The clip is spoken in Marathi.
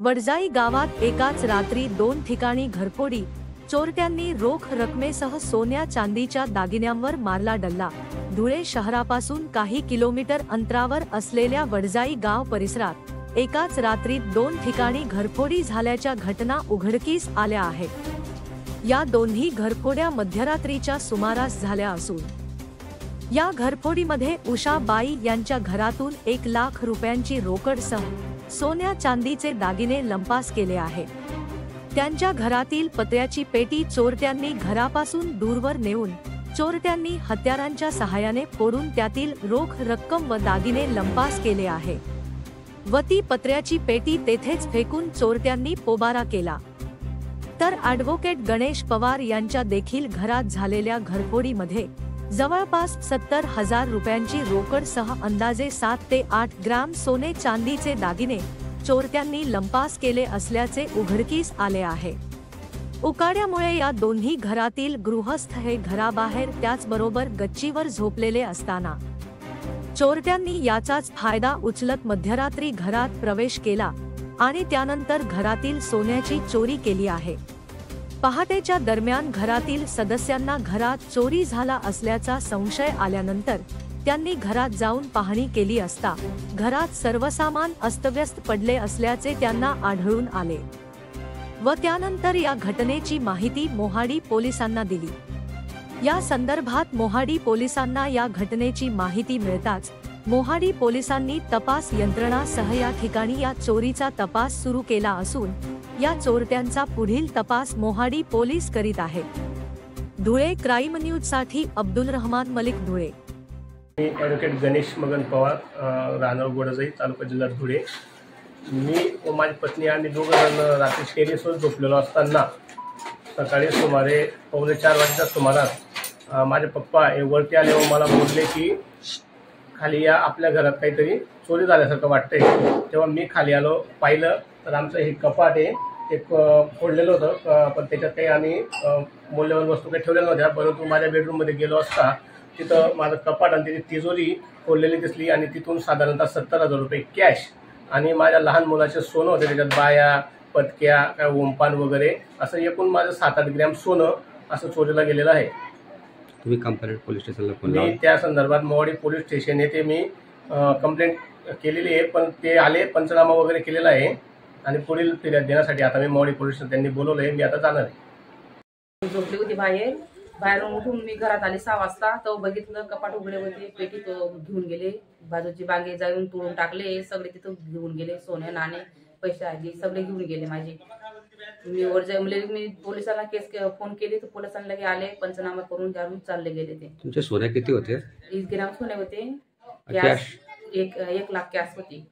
वडजाई गावात एकाच रात्री 2 ठिकाणी घरफोडी, चोरट्यांनी रोख रकमेसह सोन्या चांदीच्या दागिन्यांवर मारला डल्ला। धुळे शहरापासून काही किलोमीटर अंतरावर असलेल्या वडजाई गाव परिसरात एकाच रात्री 2 ठिकाणी घरफोडी झाल्याच्या घटना उघडकीस आल्या आहेत। या दोन्ही घरफोड्या मध्यरात्रीच्या सुमारास झाल्या असून या घरफोडीमध्ये उषा बाई यांच्या घरातून 1 लाख रुपयांची रोकडसह सोन्या चांदीचे दागिने लंपास केले आहे। त्यांच्या घरातील पत्र्याची पेटी चोरट्यांनी घरापासून दूरवर नेऊन चोरट्यांनी हत्यारांच्या सहाय्याने फोडून त्यातील रोख रक्कम व दागिने लंपास केले आहे व ती पत्र्याची पेटी तेथेच फेकून चोरट्यांनी पोबारा केला। तर ॲडव्होकेट गणेश पवार यांच्या देखील घरात झालेल्या घरफोडीमध्ये जवळपास 70,000 रुपयांची रोकडसह अंदाजे 7 ते 8 ग्राम सोने चांदीचे दागिने चोरट्यांनी लंपास केले असल्याचे उघडकीस आले आहे। उकाड्यामुळे या दोन्ही घरातील गृहस्थ हे घराबाहेर त्याचबरोबर गच्चीवर झोपलेले असताना चोरट्यांनी याचाच फायदा उचलत मध्यरात्री घरात प्रवेश केला आणि त्यानंतर घरातील सोन्याची चोरी केली आहे। पहाटेच्या दरम्यान घरातील सदस्यांना घरात चोरी झाला असल्याचा संशय आल्यानंतर त्यांनी घरात जाऊन पाहणी केली असता घरात सर्व सामान अस्तव्यस्त पडले असल्याचे त्यांना आढळून आले व त्यानंतर या घटनेची माहिती मोहाडी पोलिसांना दिली। या संदर्भात मोहाडी पोलिसांना या घटनेची माहिती मिळताच मोहाडी पोलिसांनी तपास यंत्रणासह या ठिकाणी या चोरीचा तपास सुरू केला असून या चोरट्यांचा पुढील तपास मोहाडी पोलीस करीत आहेत। धुळे क्राईम न्यूज साठी अब्दुल रहमान मलिक, धुळे। मी ॲडव्होकेट गणेश मगन पवार, राहणार गोडजाई, तालुका जिल्हा धुळे। मी व माझी पत्नी आम्ही दोघं जण रात्री टेरेसवर झोपलेलो असताना सकाळी सुमारे 3:45 वाजता सुमारास माझे पप्पा हे वरती आले व मला बोलले की खाली या, आपल्या घरात काहीतरी चोरी झाल्यासारखं वाटतंय। तेव्हा मी खाली आलो, पाहिलं तर आमचं हे कपाट आहे एक फोडलेलं होतं, पण त्याच्यात काही आम्ही मौल्यवान वस्तू काही ठेवलेल्या नव्हत्या। परंतु माझ्या बेडरूममध्ये गेलो असता तिथं माझं कपाट आणि त्याची तिजोरी फोडलेली दिसली आणि तिथून साधारणतः 70,000 रुपये कॅश आणि माझ्या लहान मुलाचे सोनं होते, त्याच्यात बाया, पटक्या, काय ओमपान वगैरे असं एकूण माझं 7-8 ग्रॅम सोनं असं चोरीला गेलेलं आहे। तुम्ही कंप्लेंट पोलीस स्टेशनला फोन लावला? मी त्या संदर्भात मोहाडी पोलीस स्टेशन येथे मी कंप्लेंट केलेली आहे, पण ते आले, पंचनामा वगैरे केलेला आहे आणि पुढील फिर्याद देण्यासाठी आता मी मोहाडी पोलीस स्टेशन त्यांनी बोलवलं आहे, मी आता जाणार आहे। झोपली होती बाहेरून उठून मी घरात आले 6 वाजता, तर बघितलं कपाट उघडे होते, पेटी तो घेऊन गेले, बाजूची बागे जाऊन तोडून टाकले, सगळे तिथं घेऊन गेले, सोने नाणे पैसे आधी सगळे घेऊन गेले माझे। मी वर मी पोलिसांना केस फोन केली तर पोलिसांना लगे आले, पंचनामा करून जाऊन चालले गेले। ते तुमचे सोने किती होते? 20 ग्रॅम सोने होते, कॅश 1 लाख कॅश होती।